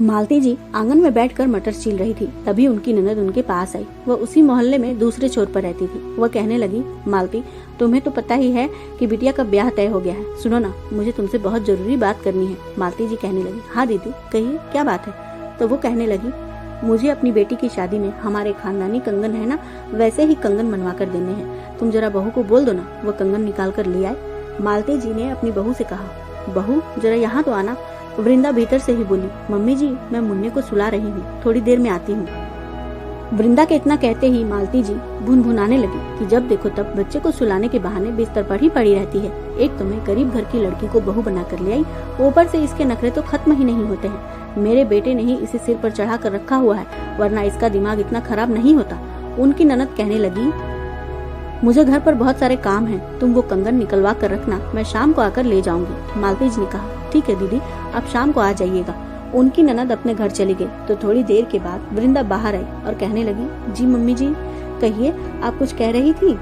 मालती जी आंगन में बैठकर मटर छील रही थी। तभी उनकी ननद उनके पास आई। वह उसी मोहल्ले में दूसरे छोर पर रहती थी। वह कहने लगी, मालती, तुम्हें तो पता ही है कि बिटिया का ब्याह तय हो गया है। सुनो ना, मुझे तुमसे बहुत जरूरी बात करनी है। मालती जी कहने लगी, हाँ दीदी कहिए, क्या बात है। तो वो कहने लगी, मुझे अपनी बेटी की शादी में हमारे खानदानी कंगन है ना, वैसे ही कंगन बनवा कर देने हैं। तुम जरा बहू को बोल दो ना, वह कंगन निकाल कर ले आए। मालती जी ने अपनी बहू से कहा, बहू जरा यहाँ तो आना। वृंदा भीतर से ही बोली, मम्मी जी मैं मुन्ने को सुला रही हूँ, थोड़ी देर में आती हूँ। वृंदा के इतना कहते ही मालती जी भुनभुनाने लगी कि जब देखो तब बच्चे को सुलाने के बहाने बिस्तर पर ही पड़ी रहती है। एक तो मैं गरीब घर की लड़की को बहू बना कर ले आई, ऊपर से इसके नखरे तो खत्म ही नहीं होते हैं। मेरे बेटे ने ही इसे सिर पर चढ़ा कर रखा हुआ है, वरना इसका दिमाग इतना खराब नहीं होता। उनकी ननद कहने लगी, मुझे घर पर बहुत सारे काम हैं, तुम वो कंगन निकलवा कर रखना, मैं शाम को आकर ले जाऊंगी। मालती जी ने कहा, ठीक है दीदी, आप शाम को आ जाइएगा। उनकी ननद अपने घर चली गई तो थोड़ी देर के बाद वृंदा बाहर आई और कहने लगी, जी मम्मी जी कहिए, आप कुछ कह रही थी।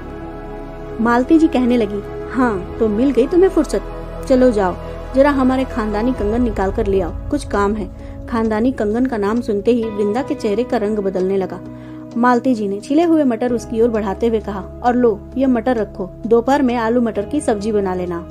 मालती जी कहने लगी, हाँ तो मिल गई तुम्हें फुर्सत, चलो जाओ जरा हमारे खानदानी कंगन निकाल कर ले आओ, कुछ काम है। खानदानी कंगन का नाम सुनते ही वृंदा के चेहरे का रंग बदलने लगा। मालती जी ने छिले हुए मटर उसकी ओर बढ़ाते हुए कहा, और लो ये मटर रखो, दोपहर में आलू मटर की सब्जी बना लेना।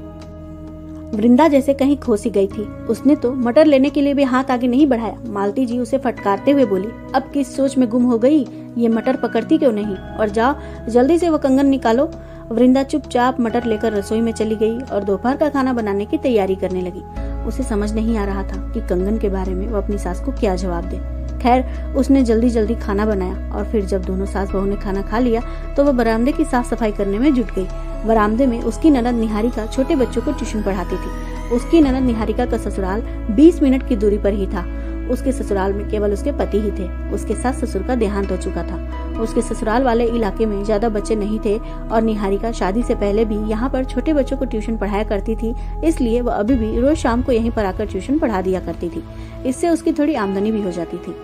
वृंदा जैसे कहीं खोसी गई थी। उसने तो मटर लेने के लिए भी हाथ आगे नहीं बढ़ाया। मालती जी उसे फटकारते हुए बोली, अब किस सोच में गुम हो गई, ये मटर पकड़ती क्यों नहीं, और जाओ जल्दी से वो कंगन निकालो। वृंदा चुपचाप मटर लेकर रसोई में चली गई और दोपहर का खाना बनाने की तैयारी करने लगी। उसे समझ नहीं आ रहा था कि कंगन के बारे में वो अपनी सास को क्या जवाब दे। खैर उसने जल्दी जल्दी खाना बनाया और फिर जब दोनों सास बहू ने खाना खा लिया तो वह बरामदे की साफ सफाई करने में जुट गई। बरामदे में उसकी ननद निहारिका छोटे बच्चों को ट्यूशन पढ़ाती थी। उसकी ननद निहारिका का ससुराल 20 मिनट की दूरी पर ही था। उसके ससुराल में केवल उसके पति ही थे। उसके सास ससुर का देहांत हो चुका था। उसके ससुराल वाले इलाके में ज्यादा बच्चे नहीं थे और निहारिका शादी से पहले भी यहाँ पर छोटे बच्चों को ट्यूशन पढ़ाया करती थी, इसलिए वह अभी भी रोज शाम को यहीं पर आकर ट्यूशन पढ़ा दिया करती थी। इससे उसकी थोड़ी आमदनी भी हो जाती थी।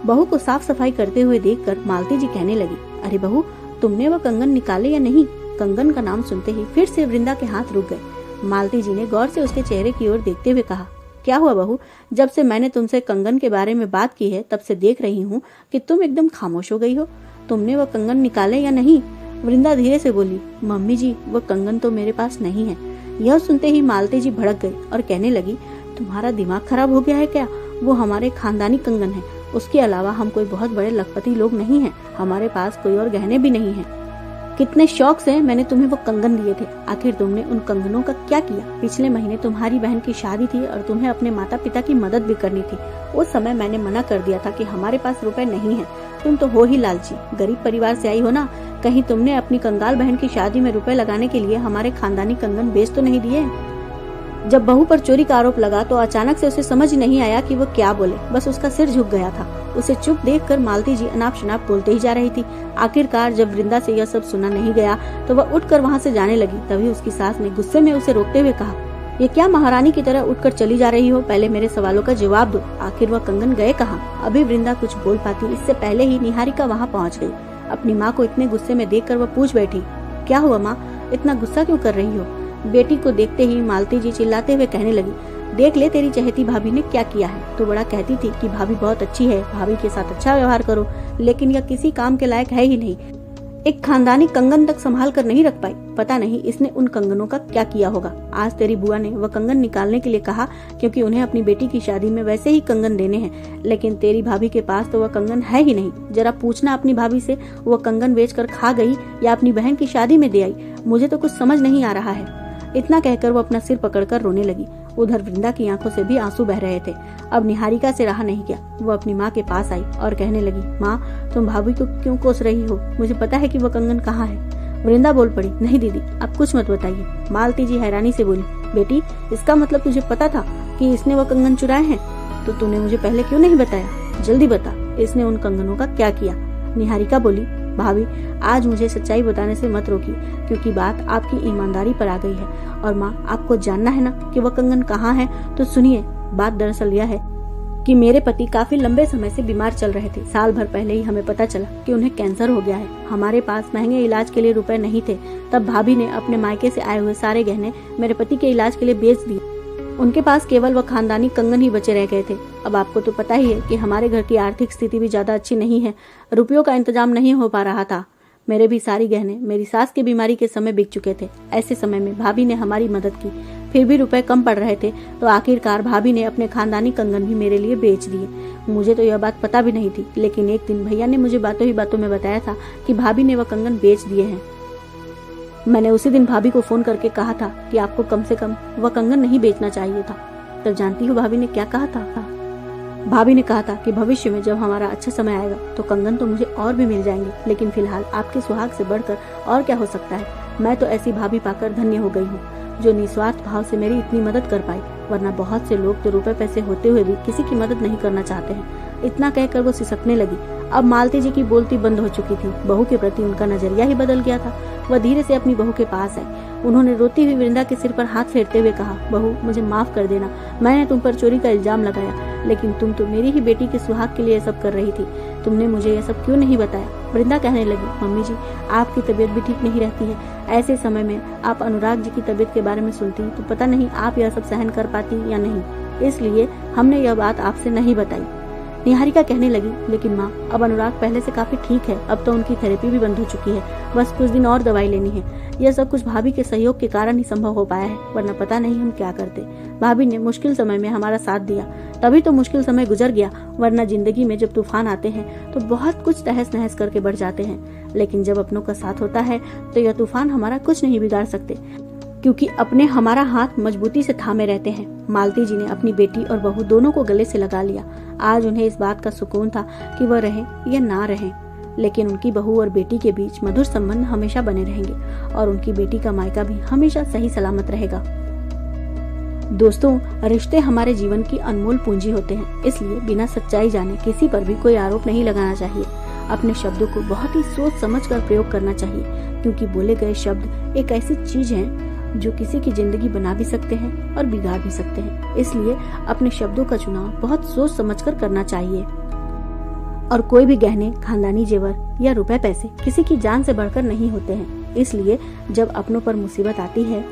बहू को साफ सफाई करते हुए देखकर मालती जी कहने लगी, अरे बहू तुमने वह कंगन निकाले या नहीं। कंगन का नाम सुनते ही फिर से वृंदा के हाथ रुक गए। मालती जी ने गौर से उसके चेहरे की ओर देखते हुए कहा, क्या हुआ बहू, जब से मैंने तुमसे कंगन के बारे में बात की है तब से देख रही हूँ कि तुम एकदम खामोश हो गई हो। तुमने वह कंगन निकाले या नहीं। वृंदा धीरे से बोली, मम्मी जी वह कंगन तो मेरे पास नहीं है। यह सुनते ही मालती जी भड़क गई और कहने लगी, तुम्हारा दिमाग खराब हो गया है क्या, वो हमारे खानदानी कंगन है। उसके अलावा हम कोई बहुत बड़े लखपति लोग नहीं हैं। हमारे पास कोई और गहने भी नहीं हैं। कितने शौक से मैंने तुम्हें वो कंगन दिए थे, आखिर तुमने उन कंगनों का क्या किया। पिछले महीने तुम्हारी बहन की शादी थी और तुम्हें अपने माता पिता की मदद भी करनी थी। उस समय मैंने मना कर दिया था कि हमारे पास रुपए नहीं है। तुम तो हो ही लालची, गरीब परिवार से आई हो ना, कहीं तुमने अपनी कंगाल बहन की शादी में रुपए लगाने के लिए हमारे खानदानी कंगन बेच तो नहीं दिए। जब बहू पर चोरी का आरोप लगा तो अचानक से उसे समझ नहीं आया कि वो क्या बोले, बस उसका सिर झुक गया था। उसे चुप देखकर मालती जी अनाप शनाप बोलते ही जा रही थी। आखिरकार जब वृंदा से यह सब सुना नहीं गया तो वह उठकर वहां से जाने लगी। तभी उसकी सास ने गुस्से में उसे रोकते हुए कहा, ये क्या महारानी की तरह उठकर चली जा रही हो, पहले मेरे सवालों का जवाब दो, आखिर वह कंगन गए कहाँ। अभी वृंदा कुछ बोल पाती इससे पहले ही निहारिका वहाँ पहुँच गई। अपनी माँ को इतने गुस्से में देखकर वह पूछ बैठी, क्या हुआ माँ, इतना गुस्सा क्यों कर रही हो। बेटी को देखते ही मालती जी चिल्लाते हुए कहने लगी, देख ले तेरी चहेती भाभी ने क्या किया है। तो बड़ा कहती थी कि भाभी बहुत अच्छी है, भाभी के साथ अच्छा व्यवहार करो, लेकिन यह किसी काम के लायक है ही नहीं। एक खानदानी कंगन तक संभाल कर नहीं रख पाई। पता नहीं इसने उन कंगनों का क्या किया होगा। आज तेरी बुआ ने वह कंगन निकालने के लिए कहा क्योंकि उन्हें अपनी बेटी की शादी में वैसे ही कंगन देने हैं, लेकिन तेरी भाभी के पास तो वह कंगन है ही नहीं। जरा पूछना अपनी भाभी से, वह कंगन बेचकर खा गई या अपनी बहन की शादी में दे आई। मुझे तो कुछ समझ नहीं आ रहा है। इतना कहकर वो अपना सिर पकड़कर रोने लगी। उधर वृंदा की आंखों से भी आंसू बह रहे थे। अब निहारिका से रहा नहीं गया। वो अपनी माँ के पास आई और कहने लगी, माँ तुम भाभी को क्यों कोस रही हो, मुझे पता है कि वो कंगन कहाँ है। वृंदा बोल पड़ी, नहीं दीदी आप कुछ मत बताइए। मालती जी हैरानी से बोली, बेटी इसका मतलब तुझे पता था कि इसने वो कंगन चुराए हैं, तो तूने मुझे पहले क्यों नहीं बताया, जल्दी बता इसने उन कंगनों का क्या किया। निहारिका बोली, भाभी आज मुझे सच्चाई बताने से मत रोकिए, क्योंकि बात आपकी ईमानदारी पर आ गई है। और माँ आपको जानना है ना कि वह कंगन कहाँ है, तो सुनिए। बात दरअसल यह है कि मेरे पति काफी लंबे समय से बीमार चल रहे थे। साल भर पहले ही हमें पता चला कि उन्हें कैंसर हो गया है। हमारे पास महंगे इलाज के लिए रुपए नहीं थे। तब भाभी ने अपने मायके से आए हुए सारे गहने मेरे पति के इलाज के लिए बेच दिए। उनके पास केवल वह खानदानी कंगन ही बचे रह गए थे। अब आपको तो पता ही है कि हमारे घर की आर्थिक स्थिति भी ज्यादा अच्छी नहीं है, रुपयों का इंतजाम नहीं हो पा रहा था। मेरे भी सारी गहने मेरी सास की बीमारी के समय बिक चुके थे। ऐसे समय में भाभी ने हमारी मदद की, फिर भी रुपए कम पड़ रहे थे तो आखिरकार भाभी ने अपने खानदानी कंगन भी मेरे लिए बेच दिए। मुझे तो यह बात पता भी नहीं थी, लेकिन एक दिन भैया ने मुझे बातों ही बातों में बताया था कि भाभी ने वह कंगन बेच दिए हैं। मैंने उसी दिन भाभी को फोन करके कहा था कि आपको कम से कम वह कंगन नहीं बेचना चाहिए था। तब जानती हो भाभी ने क्या कहा था? भाभी ने कहा था कि भविष्य में जब हमारा अच्छा समय आएगा तो कंगन तो मुझे और भी मिल जाएंगे, लेकिन फिलहाल आपके सुहाग से बढ़कर और क्या हो सकता है। मैं तो ऐसी भाभी पाकर धन्य हो गई हूँ जो निस्वार्थ भाव से मेरी इतनी मदद कर पाई, वरना बहुत से लोग तो रुपए पैसे होते हुए भी किसी की मदद नहीं करना चाहते हैं। इतना कहकर वो सिसकने लगी। अब मालती जी की बोलती बंद हो चुकी थी। बहू के प्रति उनका नजरिया ही बदल गया था। वह धीरे से अपनी बहू के पास आई। उन्होंने रोती हुई वृंदा के सिर पर हाथ फेरते हुए कहा, बहू मुझे माफ कर देना, मैंने तुम पर चोरी का इल्जाम लगाया, लेकिन तुम तो मेरी ही बेटी के सुहाग के लिए सब कर रही थी। तुमने मुझे यह सब क्यों नहीं बताया? वृंदा कहने लगी, मम्मी जी आपकी तबीयत भी ठीक नहीं रहती है। ऐसे समय में आप अनुराग जी की तबीयत के बारे में सुनती तो पता नहीं आप यह सब सहन कर पाती या नहीं, इसलिए हमने यह बात आपसे नहीं बताई। निहारिका कहने लगी, लेकिन माँ अब अनुराग पहले से काफी ठीक है, अब तो उनकी थेरेपी भी बंद हो चुकी है, बस कुछ दिन और दवाई लेनी है। यह सब कुछ भाभी के सहयोग के कारण ही संभव हो पाया है, वरना पता नहीं हम क्या करते। भाभी ने मुश्किल समय में हमारा साथ दिया, तभी तो मुश्किल समय गुजर गया, वरना जिंदगी में जब तूफान आते हैं तो बहुत कुछ तहस नहस करके बढ़ जाते हैं, लेकिन जब अपनों का साथ होता है तो यह तूफान हमारा कुछ नहीं बिगाड़ सकते, क्योंकि अपने हमारा हाथ मजबूती से थामे रहते हैं। मालती जी ने अपनी बेटी और बहू दोनों को गले से लगा लिया। आज उन्हें इस बात का सुकून था कि वह रहे या ना रहे, लेकिन उनकी बहू और बेटी के बीच मधुर संबंध हमेशा बने रहेंगे और उनकी बेटी का मायका भी हमेशा सही सलामत रहेगा। दोस्तों, रिश्ते हमारे जीवन की अनमोल पूंजी होते हैं, इसलिए बिना सच्चाई जाने किसी पर भी कोई आरोप नहीं लगाना चाहिए। अपने शब्दों को बहुत ही सोच समझ कर प्रयोग करना चाहिए, क्योंकि बोले गए शब्द एक ऐसी चीज है जो किसी की जिंदगी बना भी सकते हैं और बिगाड़ भी सकते हैं। इसलिए अपने शब्दों का चुनाव बहुत सोच समझकर करना चाहिए। और कोई भी गहने, खानदानी जेवर या रुपए पैसे किसी की जान से बढ़कर नहीं होते हैं। इसलिए जब अपनों पर मुसीबत आती है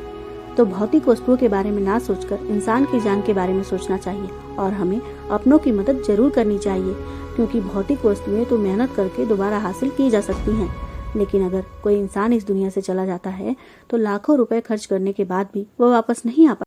तो भौतिक वस्तुओं के बारे में ना सोचकर इंसान की जान के बारे में सोचना चाहिए, और हमें अपनों की मदद जरूर करनी चाहिए, क्योंकि भौतिक वस्तुएं तो मेहनत करके दोबारा हासिल की जा सकती हैं, लेकिन अगर कोई इंसान इस दुनिया से चला जाता है तो लाखों रुपए खर्च करने के बाद भी वह वापस नहीं आ पाता।